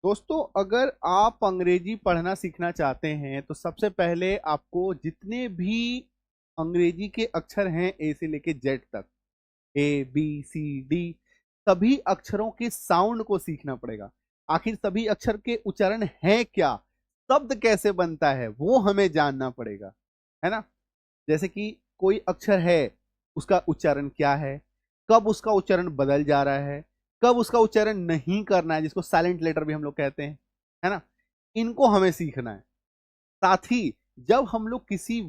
दोस्तों, अगर आप अंग्रेजी पढ़ना सीखना चाहते हैं तो सबसे पहले आपको जितने भी अंग्रेजी के अक्षर हैं ए से लेके जेड तक, ए बी सी डी, सभी अक्षरों के साउंड को सीखना पड़ेगा। आखिर सभी अक्षर के उच्चारण हैं क्या, शब्द कैसे बनता है, वो हमें जानना पड़ेगा, है ना। जैसे कि कोई अक्षर है, उसका उच्चारण क्या है, कब उसका उच्चारण बदल जा रहा है, कब उसका उच्चारण नहीं करना है, जिसको साइलेंट लेटर भी हम लोग कहते हैं, है ना। इनको हमें सीखना है। साथ ही जब हम लोग किसी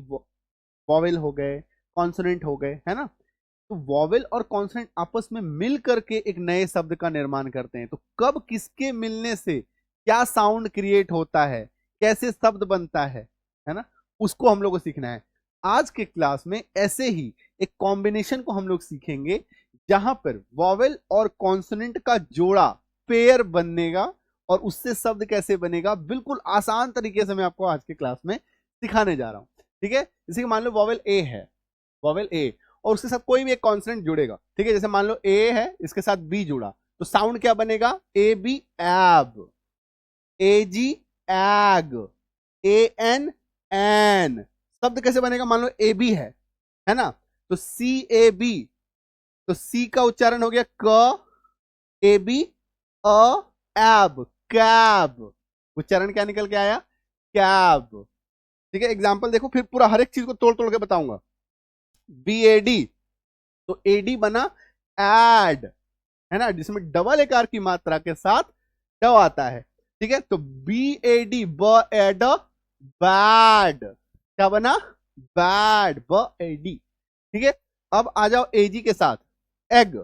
वॉवेल हो गए, कॉन्सोनेंट हो गए, है ना, तो वॉवेल और कॉन्सोनेंट आपस में मिल करके एक नए शब्द का निर्माण करते हैं। तो कब किसके मिलने से क्या साउंड क्रिएट होता है, कैसे शब्द बनता है ना, उसको हम लोग को सीखना है। आज के क्लास में ऐसे ही एक कॉम्बिनेशन को हम लोग सीखेंगे जहां पर वॉवेल और कॉन्सोनेंट का जोड़ा पेयर बनेगा और उससे शब्द कैसे बनेगा, बिल्कुल आसान तरीके से मैं आपको आज के क्लास में सिखाने जा रहा हूं। ठीक है, जैसे कि मान लो वॉवेल ए है, वॉवेल ए, और उसके साथ कोई भी एक कॉन्सोनेंट जुड़ेगा। ठीक है, जैसे मान लो ए है, इसके साथ बी जुड़ा, तो साउंड क्या बनेगा, ए बी एब, ए जी एग, ए एन एन। शब्द कैसे बनेगा, मान लो ए बी है ना, तो सी ए बी, तो सी का उच्चारण हो गया क, ए बी अ एब, कैब। उच्चारण क्या निकल के आया, कैब। ठीक है, एग्जाम्पल देखो, फिर पूरा हर एक चीज को तोड़ तोड़ के बताऊंगा। बी ए डी, तो ए डी बना एड, है ना, जिसमें डबल एकार की मात्रा के साथ ड आता है। ठीक है, तो बी ए डी, ब एड, बैड, क्या बना, बैड, ब ए डी। ठीक है, अब आ जाओ एजी के साथ, एग।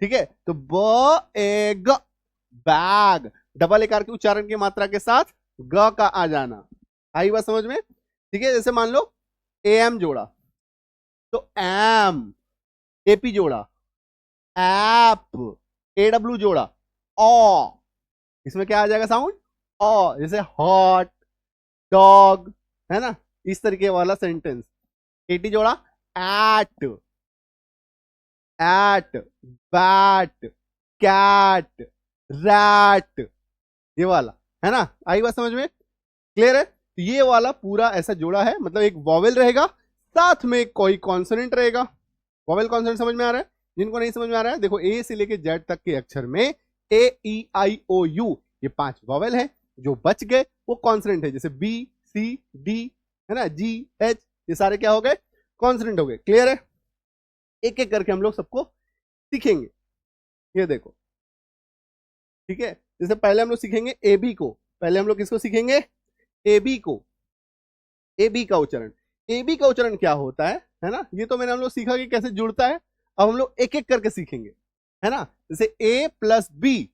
ठीक है, तो ब एग, बैग, डबल एकार के उच्चारण की मात्रा के साथ ग का आ जाना। आई बात समझ में। ठीक है, जैसे मान लो ए एम जोड़ा, तो एम, एपी जोड़ा एप, ए डब्ल्यू जोड़ा ओ, इसमें क्या आ जाएगा साउंड, ओ। जैसे हॉट डॉग, है ना, इस तरीके वाला सेंटेंस। एटी जोड़ा at, at, bat, cat, rat, ये वाला, है ना। आई बात समझ में, क्लियर है। तो ये वाला पूरा ऐसा जोड़ा है, मतलब एक वॉवेल रहेगा, साथ में कोई कॉन्सोनेंट रहेगा। वॉवेल कॉन्सोनेंट समझ में आ रहा है, जिनको नहीं समझ में आ रहा है देखो, ए से लेके जेड तक के अक्षर में ए ई आई ओ यू, ये 5 वॉवेल है। जो बच गए वो कॉन्सोनेंट है, जैसे बी सी डी, है ना, जी एच, ये सारे क्या हो गए, कॉन्सोनेंट हो गए। क्लियर है, एक एक करके हम लोग सबको सीखेंगे। ये देखो, ठीक है, जैसे पहले हम लोग सीखेंगे ए बी को। पहले हम लोग किसको सीखेंगे, ए बी को, ए बी का उच्चारण। ए बी का उच्चारण क्या होता है ना, ये तो मैंने हम लोग सीखा कि कैसे जुड़ता है। अब हम लोग एक एक करके सीखेंगे, है ना। जैसे ए प्लस बी,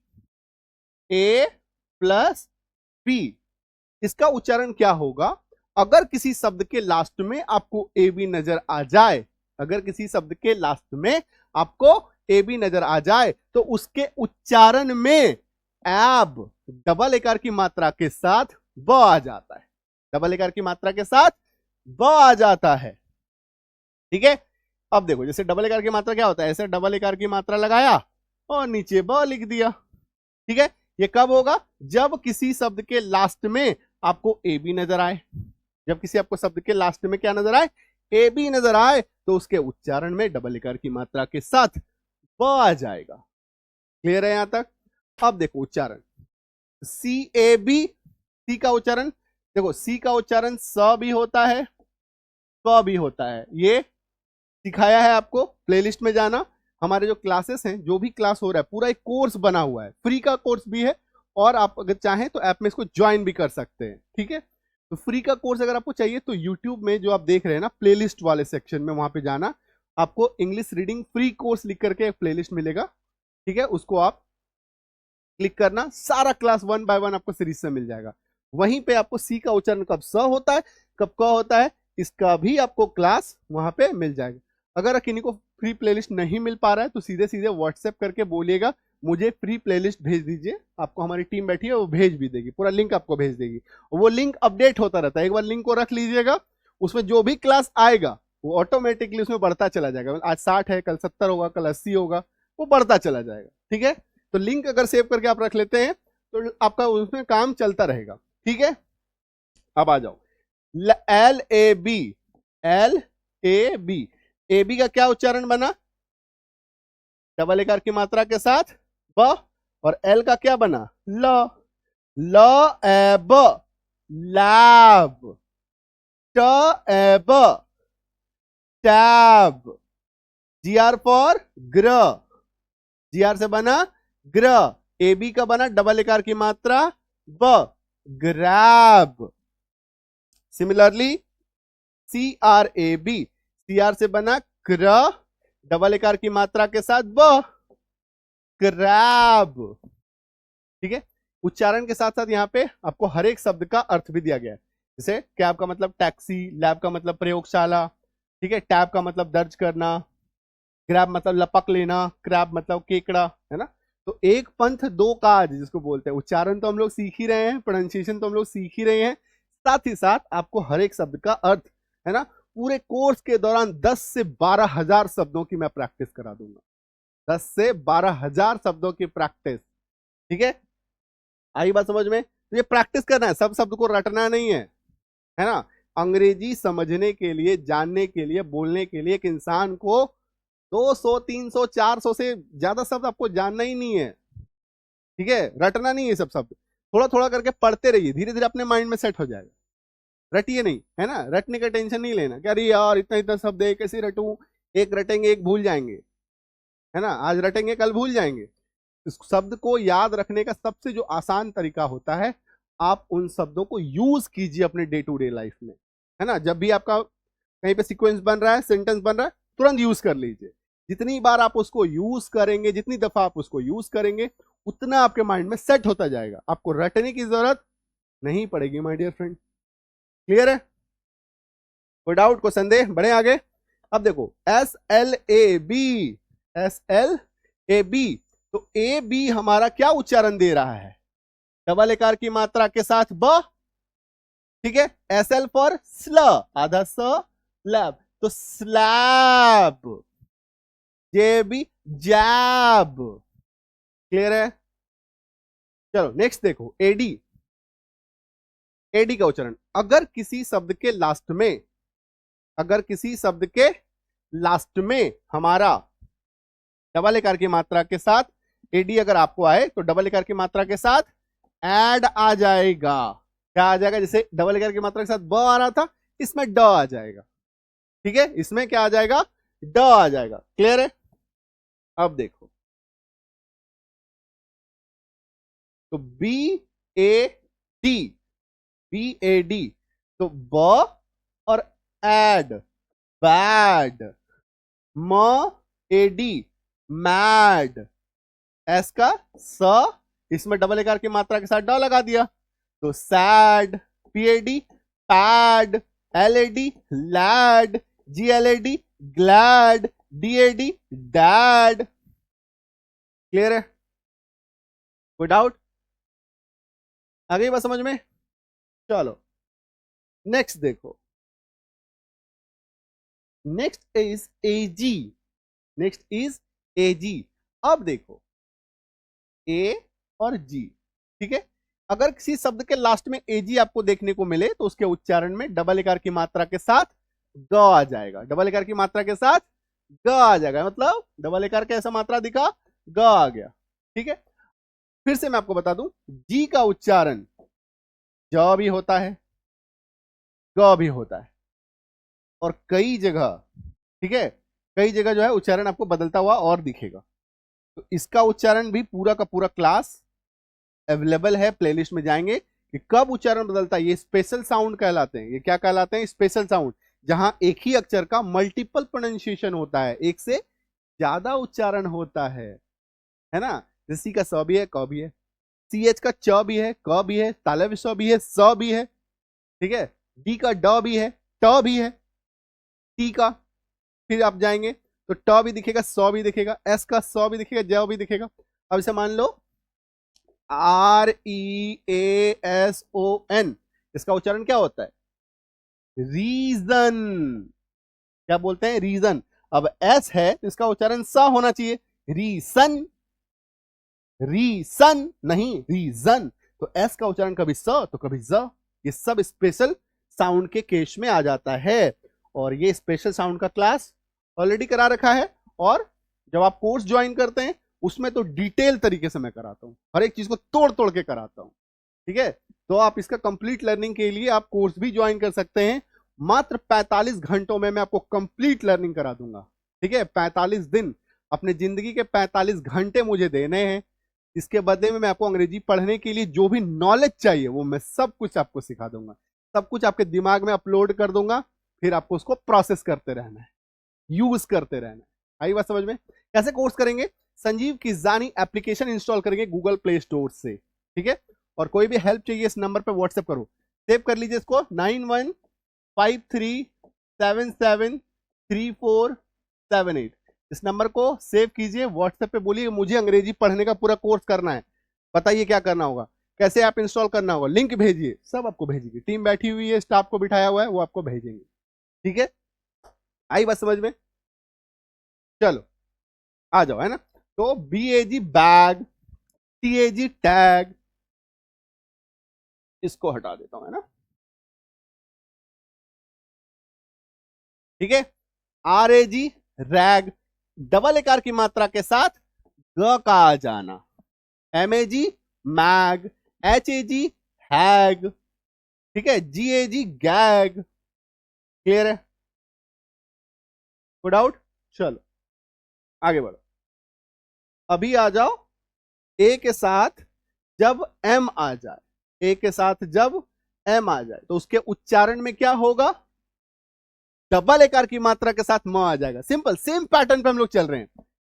ए प्लस बी, इसका उच्चारण क्या होगा, अगर किसी शब्द के लास्ट में आपको ए बी नजर आ जाए, अगर किसी शब्द के लास्ट में आपको ए बी नजर आ जाए, तो उसके उच्चारण में एब, डबल एकार की मात्रा के साथ ब आ जाता है, डबल एकार की मात्रा के साथ ब आ जाता है। ठीक है, अब देखो, जैसे डबल एकार की मात्रा क्या होता है, ऐसे डबल एकार की मात्रा लगाया और नीचे ब लिख दिया। ठीक है, ये कब होगा, जब किसी शब्द के लास्ट में आपको ए बी नजर आए। जब किसी आपको शब्द के लास्ट में क्या नजर आए, ए बी नजर आए, तो उसके उच्चारण में डबल एकार की मात्रा के साथ ब आ जाएगा। क्लियर है यहां तक। अब देखो उच्चारण, सी ए बी, सी का उच्चारण देखो, सी का उच्चारण स भी होता है, क भी होता है। ये सिखाया है आपको, प्लेलिस्ट में जाना, हमारे जो क्लासेस हैं, जो भी क्लास हो रहा है, पूरा एक कोर्स बना हुआ है, फ्री का कोर्स भी है, और आप अगर चाहें तो ऐप में इसको ज्वाइन भी कर सकते हैं। ठीक है, तो फ्री का कोर्स अगर आपको चाहिए तो यूट्यूब में जो आप देख रहे हैं ना, प्लेलिस्ट वाले सेक्शन में, वहां पे जाना, आपको इंग्लिश रीडिंग फ्री कोर्स लिख करके एक प्लेलिस्ट मिलेगा। ठीक है, उसको आप क्लिक करना, सारा क्लास 1 बाय 1 आपको सीरीज से मिल जाएगा। वहीं पे आपको सी का उच्चारण कब स होता है, कब क होता है, इसका भी आपको क्लास वहां पे मिल जाएगा। अगर किन्हीं को फ्री प्लेलिस्ट नहीं मिल पा रहा है तो सीधे सीधे व्हाट्सएप करके बोलिएगा, मुझे फ्री प्लेलिस्ट भेज दीजिए, आपको हमारी टीम बैठी है वो भेज भी देगी, पूरा लिंक आपको भेज देगी। वो लिंक अपडेट होता रहता है, एक बार लिंक को रख लीजिएगा, उसमें जो भी क्लास आएगा वो ऑटोमेटिकली उसमें बढ़ता चला जाएगा। आज 60 है, कल 70 होगा, कल 80 होगा, वो बढ़ता चला जाएगा। ठीक है, तो लिंक अगर सेव करके आप रख लेते हैं तो आपका उसमें काम चलता रहेगा। ठीक है, अब आ जाओ L A B. L A B, A B का क्या उच्चारण बना? डबल एकार की मात्रा के साथ ब, और एल का क्या बना? ल। ल एब, लैब। ट एब, टैब। जी आर फॉर ग्र, जी आर से बना ग्र। ए बी का बना डबल एकार की मात्रा ब, grab. Similarly C R A B, C R से बना क्र, डबल एकार की मात्रा के साथ ब, क्रैब। ठीक है, उच्चारण के साथ साथ यहां पे आपको हर एक शब्द का अर्थ भी दिया गया है। जैसे कैब का मतलब टैक्सी, लैब का मतलब प्रयोगशाला, ठीक है, टैब का मतलब दर्ज करना, ग्रैब मतलब लपक लेना, क्रैब मतलब केकड़ा, है ना। तो एक पंथ दो काज जिसको बोलते हैं, उच्चारण तो हम लोग सीख ही रहे हैं, प्रोनाउंसिएशन तो हम लोग सीख ही रहे हैं, साथ ही साथ आपको हर एक शब्द का अर्थ, है ना, पूरे कोर्स के दौरान 10 से 12,000 शब्दों की मैं प्रैक्टिस करा दूंगा। 10 से 12,000 शब्दों की प्रैक्टिस। ठीक है, आई बात समझ में? तो ये प्रैक्टिस करना है, सब शब्द को रटना नहीं है ना। अंग्रेजी समझने के लिए, जानने के लिए, बोलने के लिए एक इंसान को 200, 300, 400 से ज्यादा शब्द आपको जानना ही नहीं है। ठीक है, रटना नहीं है सब शब्द, थोड़ा थोड़ा करके पढ़ते रहिए, धीरे धीरे अपने माइंड में सेट हो जाएगा। रटिए नहीं, है ना, रटने का टेंशन नहीं लेना कि अरे यार इतना इतना शब्द है कैसे रटूं, एक रटेंगे एक भूल जाएंगे, है ना, आज रटेंगे कल भूल जाएंगे। इस शब्द को याद रखने का सबसे जो आसान तरीका होता है, आप उन शब्दों को यूज कीजिए अपने डे टू डे लाइफ में, है ना। जब भी आपका कहीं पे सीक्वेंस बन रहा है, सेंटेंस बन रहा है, तुरंत यूज कर लीजिए। जितनी बार आप उसको यूज करेंगे, जितनी दफा आप उसको यूज करेंगे, उतना आपके माइंड में सेट होता जाएगा, आपको रटने की जरूरत नहीं पड़ेगी माय डियर फ्रेंड। क्लियर है? कोई डाउट, कोई संदेह? बढ़े आगे। अब देखो S L A B, S L A B, तो ए बी हमारा क्या उच्चारण दे रहा है? डबल एकार की मात्रा के साथ ब। ठीक है, एस एल फॉर स्ल, आधा स, लैब, तो स्लैब। जे बी, जैब। क्लियर है? चलो नेक्स्ट देखो एडी। एडी का उच्चारण, अगर किसी शब्द के लास्ट में, अगर किसी शब्द के लास्ट में हमारा डबल एकार की मात्रा के साथ एडी अगर आपको आए, तो डबल एकार की मात्रा के साथ एड आ जाएगा। क्या आ जाएगा? जैसे डबल एकार की मात्रा के साथ ब आ रहा था, इसमें ड आ जाएगा। ठीक है, इसमें क्या आ जाएगा? ड आ जाएगा। क्लियर है? अब देखो तो B A D, B A D, तो ब और एड, बैड। म ए डी, मैड। एस का स, इसमें डबल एकार की मात्रा के साथ ड लगा दिया, तो sad. P A D, pad. L A D, lad. G L A D, glad. D A D, dad. Clear है? कोई डाउट? आ गई बात समझ में? चलो नेक्स्ट देखो, next is A G, next is A G. अब देखो ए और जी, ठीक है, अगर किसी शब्द के लास्ट में एजी आपको देखने को मिले, तो उसके उच्चारण में डबल एकार की मात्रा के साथ ग आ जाएगा। डबल एकार की मात्रा के साथ ग आ जाएगा, मतलब डबल एकार का ऐसा मात्रा दिखा, ग आ गया। ठीक है, फिर से मैं आपको बता दूं, जी का उच्चारण ज भी होता है, ग भी होता है, और कई जगह, ठीक है, कई जगह जो है उच्चारण आपको बदलता हुआ और दिखेगा। तो इसका उच्चारण भी पूरा का पूरा क्लास अवेलेबल है, प्लेलिस्ट में जाएंगे कि कब उच्चारण बदलता है। ये स्पेशल साउंड कहलाते हैं। ये क्या कहलाते हैं? स्पेशल साउंड, जहां एक ही अक्षर का मल्टीपल प्रोनाउंसिएशन होता है, एक से ज्यादा उच्चारण होता है ना। जैसे सी का स भी है, क भी है, सी एच का च भी है, क भी है, तालव्य स भी है, स भी है, ठीक है, डी का ड भी है, ट भी है, टी का, फिर आप जाएंगे तो ट भी दिखेगा, स भी दिखेगा, एस का स भी दिखेगा, ज भी दिखेगा। अब इसे मान लो REASON, इसका उच्चारण क्या होता है? रीजन। क्या बोलते हैं? रीजन। अब एस है तो इसका उच्चारण स होना चाहिए, रीसन। रीसन नहीं, रीजन। तो एस का उच्चारण कभी स तो कभी ज, ये सब स्पेशल साउंड के केस में आ जाता है। और ये स्पेशल साउंड का क्लास ऑलरेडी करा रखा है, और जब आप कोर्स ज्वाइन करते हैं उसमें तो डिटेल तरीके से मैं कराता हूं, हर एक चीज को तोड़ तोड़ के कराता हूं। ठीक है, तो आप इसका कंप्लीट लर्निंग के लिए आप कोर्स भी ज्वाइन कर सकते हैं। मात्र 45 घंटों में मैं आपको कंप्लीट लर्निंग करा दूंगा। ठीक है, 45 दिन, अपने जिंदगी के 45 घंटे मुझे देने हैं। इसके बदले में मैं आपको अंग्रेजी पढ़ने के लिए जो भी नॉलेज चाहिए वो मैं सब कुछ आपको सिखा दूंगा, सब कुछ आपके दिमाग में अपलोड कर दूंगा, फिर आपको उसको प्रोसेस करते रहना है, यूज करते रहना है। आई बात समझ में? कैसे कोर्स करेंगे? संजीव किजानी एप्लीकेशन इंस्टॉल करेंगे गूगल प्ले स्टोर से। ठीक है, और कोई भी हेल्प चाहिए इस नंबर पे व्हाट्सएप करो, सेव कर लीजिए इसको 9153773478। इस नंबर को सेव कीजिए, व्हाट्सएप पे बोलिए मुझे अंग्रेजी पढ़ने का पूरा कोर्स करना है, बताइए क्या करना होगा, कैसे ऐप इंस्टॉल करना होगा, लिंक भेजिए, सब आपको भेजेंगे। टीम बैठी हुई है, स्टाफ को बिठाया हुआ है, वो आपको भेजेंगे। ठीक है, आई बात समझ में? चलो आ जाओ, है ना। तो BAG बैग, TAG टैग, इसको हटा देता हूं, है ना। ठीक है, RAG रैग, डबल एकार की मात्रा के साथ ग का आ जाना। MAG मैग, HAG हैग। ठीक है, GAG गैग। क्लियर है? कोई डाउट? चलो आगे बढ़ो। अभी आ जाओ ए के साथ जब एम आ जाए, ए के साथ जब एम आ जाए तो उसके उच्चारण में क्या होगा? डबल एकार की मात्रा के साथ म आ जाएगा। सिंपल, सेम पैटर्न पे हम लोग चल रहे हैं।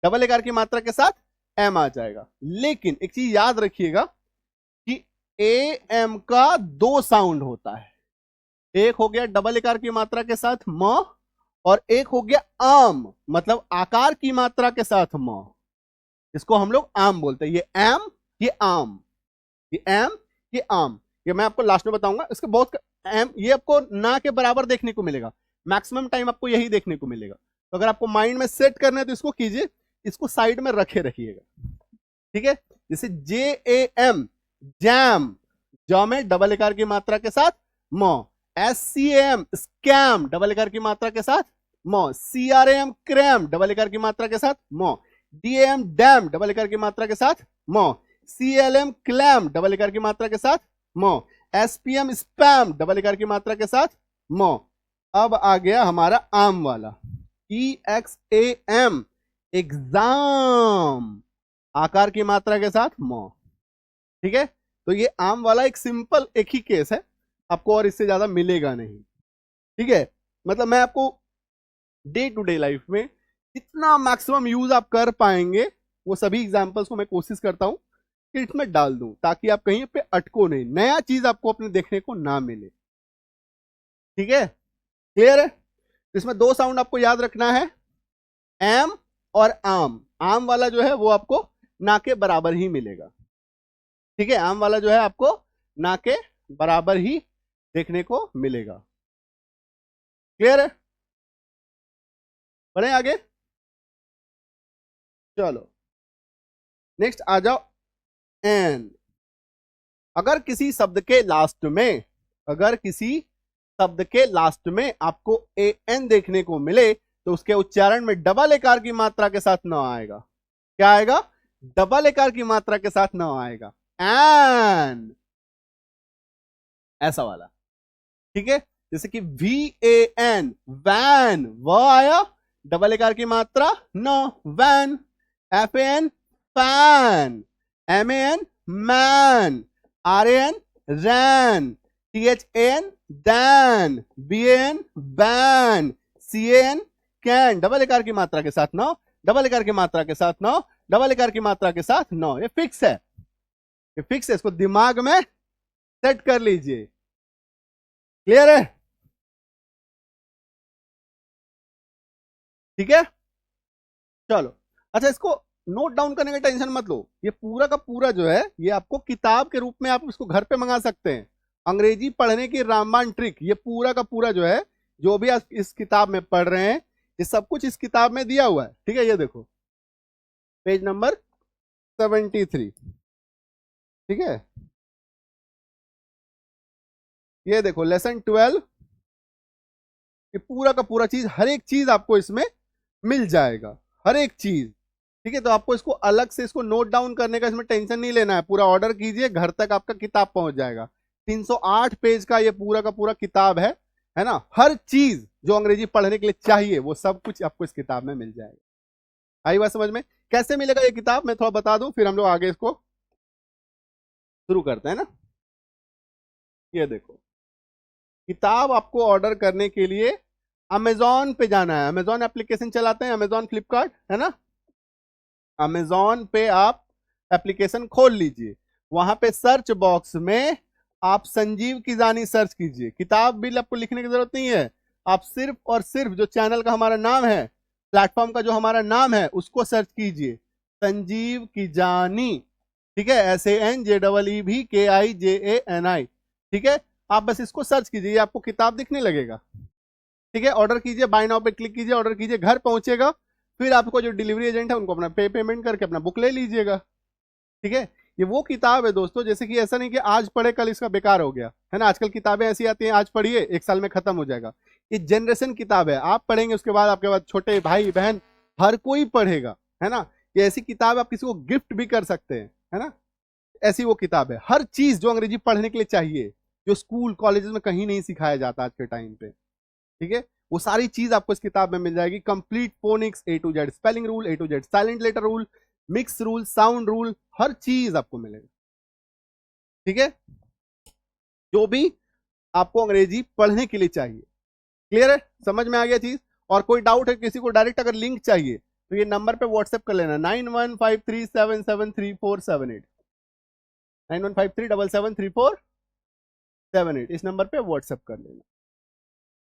डबल एकार की मात्रा के साथ एम आ जाएगा। लेकिन एक चीज याद रखिएगा कि ए एम का दो साउंड होता है। एक हो गया डबल एकार की मात्रा के साथ म, और एक हो गया आम, मतलब आकार की मात्रा के साथ म। इसको हम लोग आम बोलते हैं। ये एम, ये आम, ये एम, ये आम। ये मैं आपको लास्ट में बताऊंगा। इसके बहुत एम, ये आपको ना के बराबर देखने को मिलेगा, मैक्सिमम टाइम आपको यही देखने को मिलेगा। तो अगर आपको माइंड में सेट करना है तो इसको कीजिए, इसको साइड में रखे रखिएगा। ठीक है, जैसे JAM जैम, ज में डबल एकार की मात्रा के साथ म। SCAM स्कैम, डबल एकार की मात्रा के साथ म। CRAM क्रैम, डबल एकार की मात्रा के साथ म। DAM डैम, डबल एकार की मात्रा के साथ म। CLM क्लैम, डबल एकार की मात्रा के साथ म। SPM स्पैम, डबल एकार की मात्रा के साथ म। अब आ गया हमारा आम वाला, EXAM एग्जाम, आकार की मात्रा के साथ म। ठीक है, तो ये आम वाला एक सिंपल एक ही केस है, आपको और इससे ज्यादा मिलेगा नहीं। ठीक है, मतलब मैं आपको डे टू डे लाइफ में जितना मैक्सिमम यूज आप कर पाएंगे वो सभी एग्जांपल्स को मैं कोशिश करता हूं कि इसमें डाल दूं, ताकि आप कहीं पे अटको नहीं, नया चीज आपको अपने देखने को ना मिले। ठीक है, क्लियर है? इसमें दो साउंड आपको याद रखना है, एम और आम। आम वाला जो है वो आपको ना के बराबर ही मिलेगा। ठीक है, आम वाला जो है आपको ना के बराबर ही देखने को मिलेगा। क्लियर है? बढ़े आगे, चलो नेक्स्ट आ जाओ एन। अगर किसी शब्द के लास्ट में, अगर किसी शब्द के लास्ट में आपको एन देखने को मिले तो उसके उच्चारण में डबल एकार की मात्रा के साथ न आएगा। क्या आएगा? डबल एकार की मात्रा के साथ न आएगा, एन, ऐसा वाला। ठीक है, जैसे कि VAN वैन, व आया, डबल एकार की मात्रा न, van. FAN fan, MAN man, RAN ran, THAN than, BAN ban, CAN can, double एकार की मात्रा के साथ न, डबल एकार की मात्रा के साथ न, डबल एकार की मात्रा के साथ न। ये फिक्स है, ये फिक्स है, इसको दिमाग में सेट कर लीजिए। क्लियर है? ठीक है, चलो। अच्छा, इसको नोट डाउन करने का टेंशन मत लो, ये पूरा का पूरा जो है ये आपको किताब के रूप में आप इसको घर पे मंगा सकते हैं। अंग्रेजी पढ़ने की रामबाण ट्रिक, ये पूरा का पूरा जो है, जो भी आप इस किताब में पढ़ रहे हैं, ये सब कुछ इस किताब में दिया हुआ है। ठीक है, ये देखो पेज नंबर 73। ठीक है, ये देखो लेसन 12, ये पूरा का पूरा चीज, हर एक चीज आपको इसमें मिल जाएगा, हर एक चीज। ठीक है, तो आपको इसको अलग से इसको नोट डाउन करने का इसमें टेंशन नहीं लेना है, पूरा ऑर्डर कीजिए, घर तक आपका किताब पहुंच जाएगा। 308 पेज का ये पूरा का पूरा किताब है ना। हर चीज जो अंग्रेजी पढ़ने के लिए चाहिए वो सब कुछ आपको इस किताब में मिल जाएगा। आई बात समझ में? कैसे मिलेगा ये किताब मैं थोड़ा बता दूं, फिर हम लोग आगे इसको शुरू करते हैं ना। ये देखो, किताब आपको ऑर्डर करने के लिए अमेजोन पे जाना है। अमेजोन एप्लीकेशन चलाते हैं, अमेजोन फ्लिपकार्ट, है ना। अमेजोन पे आप एप्लीकेशन खोल लीजिए, वहां पे सर्च बॉक्स में आप संजीव किजानी सर्च कीजिए। किताब बिल आपको लिखने की जरूरत नहीं है, आप सिर्फ और सिर्फ जो चैनल का हमारा नाम है, प्लेटफॉर्म का जो हमारा नाम है, उसको सर्च कीजिए, संजीव किजानी। ठीक है, SANJEEVKIJANI। ठीक है, आप बस इसको सर्च कीजिए, आपको किताब दिखने लगेगा। ठीक है, ऑर्डर कीजिए, बाय नाउ पे क्लिक कीजिए, ऑर्डर कीजिए, घर पहुंचेगा। फिर आपको जो डिलीवरी एजेंट है उनको अपना पेमेंट करके अपना बुक ले लीजिएगा। ठीक है, ये वो किताब है दोस्तों, जैसे कि ऐसा नहीं कि आज पढ़े कल इसका बेकार हो गया, है ना। आजकल किताबें ऐसी आती हैं, आज पढ़िए 1 साल में खत्म हो जाएगा। ये जनरेशन किताब है, आप पढ़ेंगे उसके बाद आपके बाद छोटे भाई बहन हर कोई पढ़ेगा, है ना। ये ऐसी किताब आप किसी को गिफ्ट भी कर सकते हैं, है ना। ऐसी वो किताब है, हर चीज जो अंग्रेजी पढ़ने के लिए चाहिए, जो स्कूल कॉलेजेस में कहीं नहीं सिखाया जाता आज के टाइम पे। ठीक है, वो सारी चीज आपको इस किताब में मिल जाएगी। Complete phonics A to Z, spelling rule A to Z, silent letter rule, mix rule, sound rule, हर चीज आपको मिलेगा। ठीक है, जो भी आपको अंग्रेजी पढ़ने के लिए चाहिए। क्लियर है, समझ में आ गया चीज? और कोई डाउट है, किसी को डायरेक्ट अगर लिंक चाहिए तो ये नंबर पे व्हाट्सएप कर लेना, 9153773478, 9153773478, इस नंबर पे व्हाट्सएप कर लेना।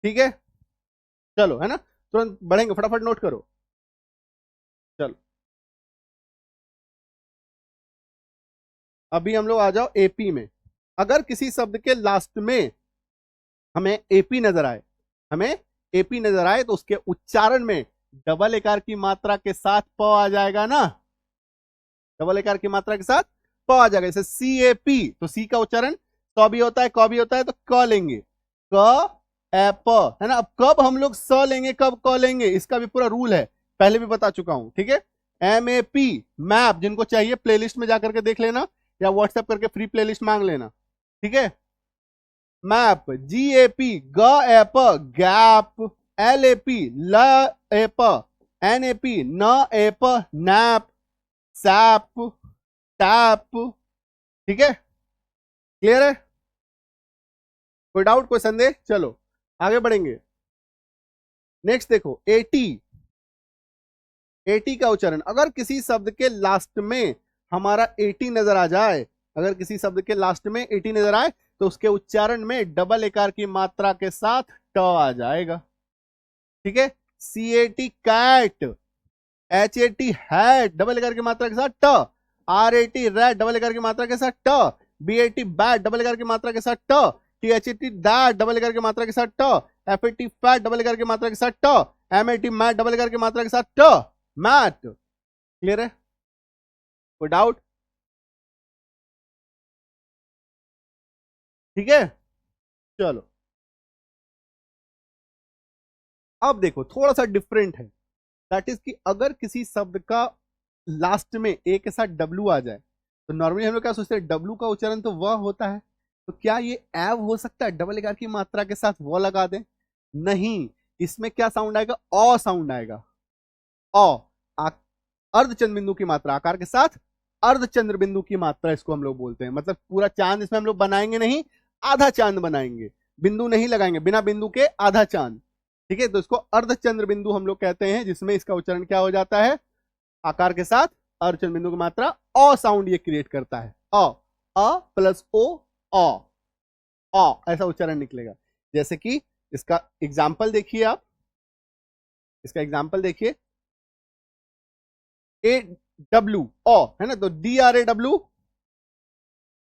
ठीक है, चलो, है ना, तुरंत बढ़ेंगे, फटाफट नोट करो। चलो, अभी हम लोग आ जाओ एपी में। अगर किसी शब्द के लास्ट में हमें एपी नजर आए, हमें एपी नजर आए, तो उसके उच्चारण में डबल एकार की मात्रा के साथ प आ जाएगा ना। डबल एकार की मात्रा के साथ प आ जाएगा। जैसे CAP, तो सी का उच्चारण क भी होता है, क भी होता है, तो क लेंगे, क ए प, है ना। अब कब हम लोग स लेंगे, कब क लेंगे, इसका भी पूरा रूल है, पहले भी बता चुका हूं। ठीक है, MAP, मैप, जिनको चाहिए प्लेलिस्ट में जाकर के देख लेना, या व्हाट्सएप करके फ्री प्लेलिस्ट मांग लेना। ठीक है, मैप, GAP, ग एप, गैप, LAP, ल एप, NAP, न एप, नैप, सैप, टैप। ठीक है, क्लियर है? कोई डाउट, कोई संदेह? चलो आगे बढ़ेंगे। नेक्स्ट देखो, एटी का उच्चारण। अगर किसी शब्द के लास्ट में हमारा 80 नजर आ जाए, अगर किसी शब्द के लास्ट में 80 नजर आए, तो उसके उच्चारण में डबल एकार की मात्रा के साथ ट आ जाएगा। ठीक है, CAT cat, HAT hat, double एकार की मात्रा के साथ ट, RAT रैट, डबल एकार की मात्रा के साथ ट, BAT बैट, डबल एकार की मात्रा के साथ ट, THAT दैट, डबल एकार की मात्रा के साथ ट, FAT फैट, डबल एकार की मात्रा के साथ ट, MAT मैट, डबल एकार की मात्रा के साथ ट, मैट। क्लियर है? कोई डाउट? ठीक है, चलो अब देखो थोड़ा सा डिफरेंट है। दैट इज कि अगर किसी शब्द का लास्ट में ए के साथ डब्ल्यू आ जाए, तो नॉर्मली हम लोग क्या सोचते हैं, डब्ल्यू का उच्चारण तो वह होता है, तो क्या ये एव हो सकता है, डबल एकार की मात्रा के साथ वो लगा दें? नहीं, इसमें क्या साउंड आएगा, ओ साउंड आएगा। ओ, अर्धचंद्र बिंदु की मात्रा, आकार के साथ अर्धचंद्र बिंदु की मात्रा इसको हम लोग बोलते हैं। मतलब पूरा चांद इसमें हम लोग बनाएंगे नहीं, आधा चांद बनाएंगे, बिंदु नहीं लगाएंगे, बिना बिंदु के आधा चांद। ठीक है, तो इसको अर्धचंद्र बिंदु हम लोग कहते हैं, जिसमें इसका उच्चारण क्या हो जाता है, आकार के साथ अर्धचंद्र बिंदु की मात्रा अ साउंड ये क्रिएट करता है। अ प्लस ओ, ऐसा उच्चारण निकलेगा। जैसे कि इसका एग्जाम्पल देखिए, आप इसका एग्जाम्पल देखिए, AW ओ, है ना, तो DRAW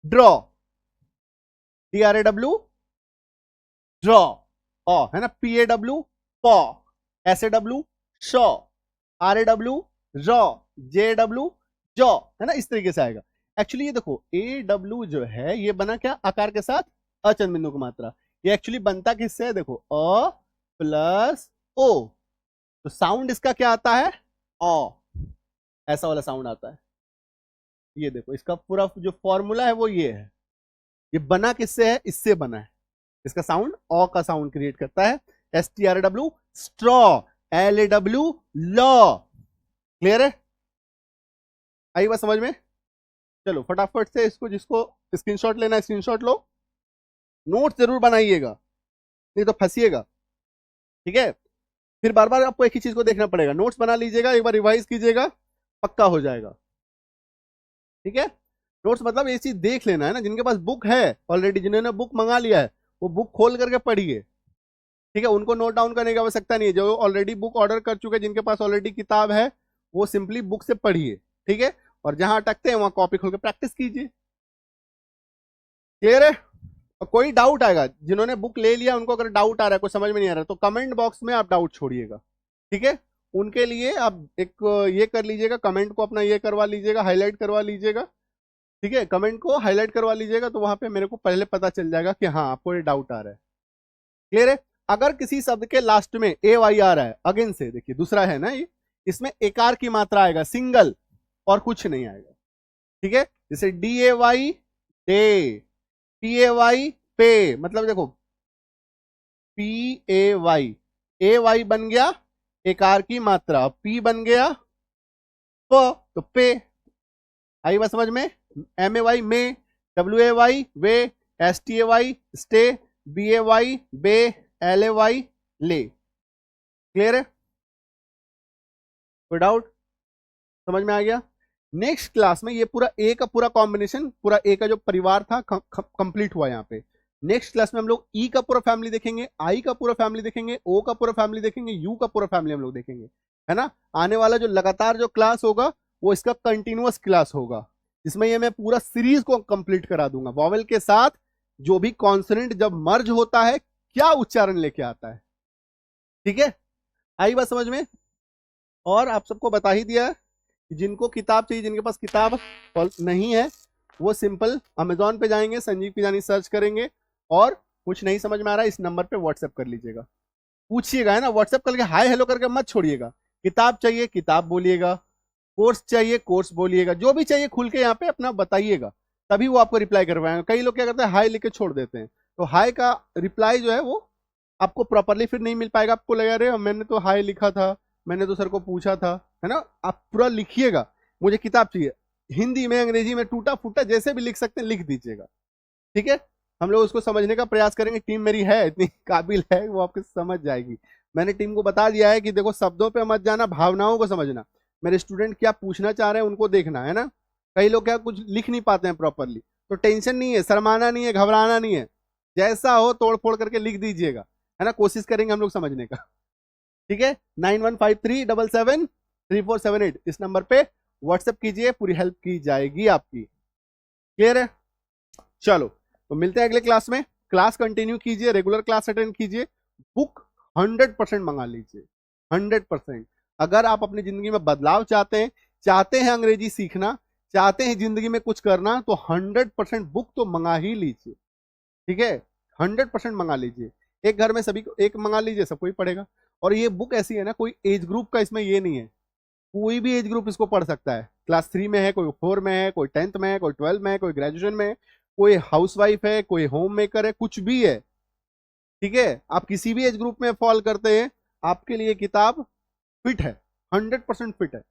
ड्रॉ, DRAW ड्रॉ, है ना, PAW पॉ, SAW Shaw, RAW raw, JW jaw, है ना, इस तरीके से आएगा। एक्चुअली ये देखो AW जो है ये बना क्या, आकार के साथ अचंद बिंदु की मात्रा। ये एक्चुअली बनता किससे है, देखो अ प्लस ओ, तो साउंड इसका क्या आता है, अ, ऐसा वाला साउंड आता है। ये देखो इसका पूरा जो फॉर्मूला है वो ये है। ये बना किससे है, इससे बना है। इसका साउंड अ का साउंड क्रिएट करता है। STRW straw, LAW law. Clear है, आई बात समझ में। चलो फटाफट से इसको, जिसको स्क्रीनशॉट लेना है स्क्रीनशॉट लो, नोट जरूर बनाइएगा नहीं तो फंसिएगा, ठीक है। फिर बार बार आपको एक ही चीज को देखना पड़ेगा। नोट्स बना लीजिएगा, एक बार रिवाइज कीजिएगा, पक्का हो जाएगा, ठीक है। नोट्स मतलब ये चीज देख लेना है ना, जिनके पास बुक है ऑलरेडी, जिन्होंने बुक मंगा लिया है वो बुक खोल करके पढ़िए, ठीक है। उनको नोट डाउन करने की आवश्यकता नहीं है। जो ऑलरेडी बुक ऑर्डर कर चुके हैं, जिनके पास ऑलरेडी किताब है, वो सिंपली बुक से पढ़िए, ठीक है। और जहां अटकते हैं वहां कॉपी खोल के प्रैक्टिस कीजिए। क्लियर है। और कोई डाउट आएगा, जिन्होंने बुक ले लिया उनको अगर डाउट आ रहा है, कुछ समझ में नहीं आ रहा है, तो कमेंट बॉक्स में आप डाउट छोड़िएगा, ठीक है। उनके लिए आप एक ये कर लीजिएगा, कमेंट को अपना ये करवा लीजिएगा, हाईलाइट करवा लीजिएगा, ठीक है। कमेंट को हाईलाइट करवा लीजिएगा, तो वहां पे मेरे को पहले पता चल जाएगा कि हाँ आपको ये डाउट आ रहा है। क्लियर है। अगर किसी शब्द के लास्ट में AY आ रहा है, अगेन से देखिए दूसरा है ना ये, इसमें एकार की मात्रा आएगा सिंगल, और कुछ नहीं आएगा, ठीक है। जैसे DAY डे, PAY पे, मतलब देखो PAY, AY बन गया एकार की मात्रा, P बन गया प, तो पे। आई बात समझ में। MAY में, WAY वे, STAY स्टे, BAY बे, LAY ले। क्लियर है, कोई डाउट, समझ में आ गया। नेक्स्ट क्लास में ये पूरा ए का पूरा कॉम्बिनेशन, पूरा ए का जो परिवार था कंप्लीट हुआ यहाँ पे। नेक्स्ट क्लास में हम लोग ई का पूरा फैमिली देखेंगे, आई का पूरा फैमिली देखेंगे, ओ का पूरा फैमिली देखेंगे, यू का पूरा फैमिली हम लोग देखेंगे, है ना। आने वाला जो लगातार जो क्लास होगा वो इसका कंटिन्यूअस क्लास होगा, जिसमें ये मैं पूरा सीरीज को कंप्लीट करा दूंगा। वॉवेल के साथ जो भी कॉन्सोनेंट जब मर्ज होता है क्या उच्चारण लेके आता है, ठीक है। आई बात समझ में। और आप सबको बता ही दिया कि जिनको किताब चाहिए, जिनके पास किताब नहीं है, वो सिंपल अमेजोन पे जाएंगे, संजीव किजानी सर्च करेंगे, और कुछ नहीं समझ में आ रहा है इस नंबर पे व्हाट्सएप कर लीजिएगा, पूछिएगा, है ना। व्हाट्सएप करके हाय हेलो करके मत छोड़िएगा। किताब चाहिए किताब बोलिएगा, कोर्स चाहिए कोर्स बोलिएगा, जो भी चाहिए खुल के यहाँ पे अपना बताइएगा, तभी वो आपको रिप्लाई कर पाएंगे। कई लोग क्या करते हैं, हाय लिख के छोड़ देते हैं, तो हाय का रिप्लाई जो है वो आपको प्रॉपरली फिर नहीं मिल पाएगा। आपको लगा रहे मैंने तो हाय लिखा था, मैंने तो सर को पूछा था, है ना। आप पूरा लिखिएगा, मुझे किताब चाहिए, हिंदी में अंग्रेजी में टूटा फूटा जैसे भी लिख सकते हैं लिख दीजिएगा, ठीक है। हम लोग उसको समझने का प्रयास करेंगे। टीम मेरी है इतनी काबिल है, वो आपको समझ जाएगी। मैंने टीम को बता दिया है कि देखो शब्दों पे मत जाना, भावनाओं को समझना। मेरे स्टूडेंट क्या पूछना चाह रहे हैं उनको देखना, है ना। कई लोग क्या कुछ लिख नहीं पाते हैं प्रॉपरली, तो टेंशन नहीं है, शर्माना नहीं है, घबराना नहीं है, जैसा हो तोड़ फोड़ करके लिख दीजिएगा, है ना। कोशिश करेंगे हम लोग समझने का, ठीक है। 9153773478 इस नंबर पे व्हाट्सएप कीजिए, पूरी हेल्प की जाएगी आपकी। क्लियर है। चलो तो मिलते हैं अगले क्लास में। क्लास कंटिन्यू कीजिए, रेगुलर क्लास अटेंड कीजिए, बुक 100% मंगा लीजिए, 100%। अगर आप अपनी जिंदगी में बदलाव चाहते हैं अंग्रेजी सीखना चाहते हैं, जिंदगी में कुछ करना, तो 100% बुक तो मंगा ही लीजिए, ठीक है। 100% मंगा लीजिए। एक घर में सभी को एक मंगा लीजिए, सब कोई पढ़ेगा। और ये बुक ऐसी है ना, कोई एज ग्रुप का इसमें ये नहीं है, कोई भी एज ग्रुप इसको पढ़ सकता है। क्लास 3 में है, कोई 4 में है, कोई 10th में है, कोई 12 में है, कोई ग्रेजुएशन में है, कोई हाउसवाइफ है, कोई होम मेकर है, कुछ भी है, ठीक है। आप किसी भी एज ग्रुप में फॉल करते हैं, आपके लिए किताब फिट है, 100% फिट है,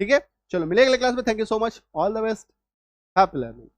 ठीक है। चलो मिलेंगे अगले क्लास में। Thank you so much, all the best, happy learning.